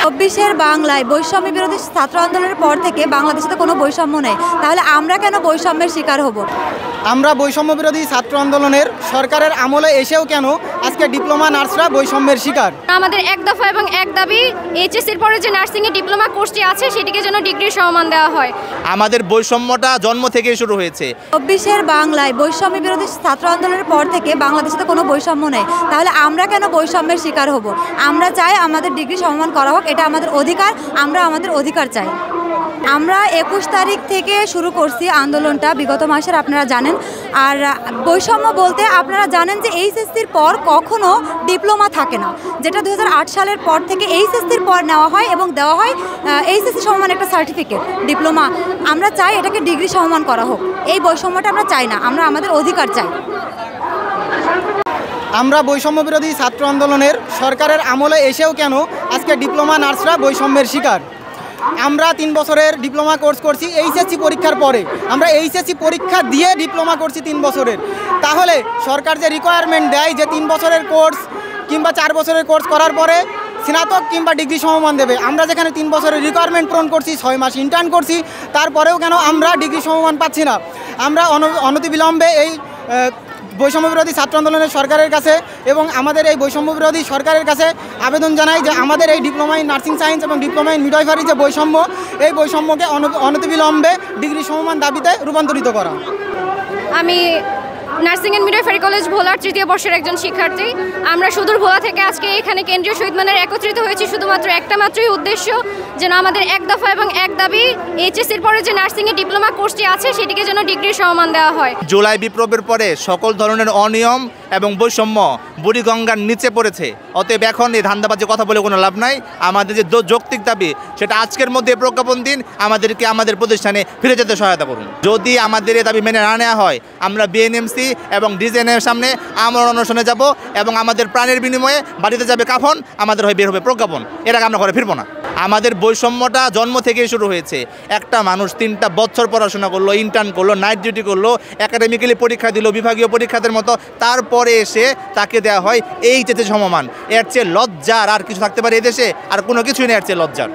24-এর বাংলায় বৈষম্য বিরোধী ছাত্র আন্দোলনের পর থেকে বাংলাদেশে তো কোনো বৈষম্য নেই, তাহলে আমরা কেন বৈষম্যের শিকার হব? আমরা বৈষম্য বিরোধী ছাত্র আন্দোলনের সরকারের আমলে এসেও কেন আজকে ডিপ্লোমা নার্সরা বৈষম্যের শিকার? আমাদের এক দফা এবং এক দাবি, এইচএসসির পরে যে নার্সিংয়ের ডিপ্লোমা কোর্সটি আছে সেটিকে যেন ডিগ্রির সমমান দেওয়া হয়। আমাদের বৈষম্যটা জন্ম থেকেই শুরু হয়েছে। 24-এর বাংলায় বৈষম্য বিরোধী ছাত্র আন্দোলনের পর থেকে বাংলাদেশে তো কোনো বৈষম্য নেই, তাহলে আমরা কেন বৈষম্যের শিকার হব? আমরা চাই আমাদের ডিগ্রি সমমান করা হোক, এটা আমাদের অধিকার, আমরা আমাদের অধিকার চাই। আমরা 21 তারিখ থেকে শুরু করছি আন্দোলনটা, বিগত মাসের আপনারা জানেন। আর বৈষম্য বলতে আপনারা জানেন যে এইচএসসির পর কখনো ডিপ্লোমা থাকে না, যেটা 2008 সালের পর থেকে এইচএসসির পর নেওয়া হয় এবং দেওয়া হয় এইচএসসি সমমান একটা সার্টিফিকেট ডিপ্লোমা। আমরা চাই এটাকে ডিগ্রি সমমান করা হোক, এই বৈষম্যটা আমরা চাই না, আমরা আমাদের অধিকার চাই। আমরা বৈষম্য বিরোধী ছাত্র আন্দোলনের সরকারের আমলে এসেও কেন আজকে ডিপ্লোমা নার্সরা বৈষম্যের শিকার? আমরা 3 বছরের ডিপ্লোমা কোর্স করছি এইচএসসি পরীক্ষার পরে, আমরা এইচএসসি পরীক্ষা দিয়ে ডিপ্লোমা করছি 3 বছরের। তাহলে সরকার যে রিকোয়ারমেন্ট দেয় যে 3 বছরের কোর্স কিংবা 4 বছরের কোর্স করার পরে স্নাতক কিংবা ডিগ্রি সমমান দেবে, আমরা যেখানে 3 বছরের রিকোয়ারমেন্ট পূরণ করছি, 6 মাস ইন্টার্ন করছি, তারপরেও কেন আমরা ডিগ্রি সমমান পাচ্ছি না? আমরা অনতিবিলম্বে এই বৈষম্য বিরোধী ছাত্র আন্দোলনের সরকারের কাছে এবং আমাদের এই বৈষম্য বিরোধী সরকারের কাছে আবেদন জানাই যে আমাদের এই ডিপ্লোমা ইন নার্সিং সায়েন্স এবং ডিপ্লোমা ইন মিডওয়াইফারি যে বৈষম্য, এই বৈষম্যকে অনতিবিলম্বে ডিগ্রি সমমান দাবিতে রূপান্তরিত করা। আমি নার্সিং অ্যান্ড মিডওয়াইফারি কলেজ ভোলার 3য় বর্ষের একজন শিক্ষার্থী। আমরা সুদূর ভোলা থেকে আজকে এখানে কেন্দ্রীয় শহীদ মিনারে একত্রিত হয়েছি শুধুমাত্র একটা মাত্রই উদ্দেশ্য, যেন আমাদের এক দফা এবং এক দাবি, এইচএসসির পরে যে নার্সিংয়ের ডিপ্লোমা কোর্সটি আছে সেটিকে যেন ডিগ্রির সমমান দেওয়া হয়। জুলাই বিপ্লবের পরে সকল ধরনের অনিয়ম এবং বৈষম্য বুড়িগঙ্গার নিচে পড়েছে, অতএব এখন এই ধান্দাবাজি কথা বলে কোনো লাভ নাই। আমাদের যে যৌক্তিক দাবি সেটা আজকের মধ্যে প্রজ্ঞাপন দিন, আমাদেরকে আমাদের প্রতিষ্ঠানে ফিরে যেতে সহায়তা করুন। যদি আমাদের এই দাবি মেনে না নেওয়া হয়, আমরা বিএনএমসি এবং ডিজেনের সামনে আমরণ অনশনে যাব এবং আমাদের প্রাণের বিনিময়ে বাড়িতে যাবে কাফন, আমাদের হয়ে বের হবে প্রজ্ঞাপন। এর আগে আমরা ঘরে ফিরবো না। আমাদের বৈষম্যটা জন্ম থেকেই শুরু হয়েছে। একটা মানুষ 3টা বছর পড়াশোনা করলো, ইন্টার্ন করলো, নাইট ডিউটি করলো, একাডেমিক্যালি পরীক্ষা দিল বিভাগীয় পরীক্ষাদের মতো, তারপরে এসে তাকে দেওয়া হয় এইচএসসি সমমান। এর চেয়ে লজ্জার আর কিছু থাকতে পারে এদেশে? আর কোনো কিছুই নেই এর চেয়ে লজ্জার।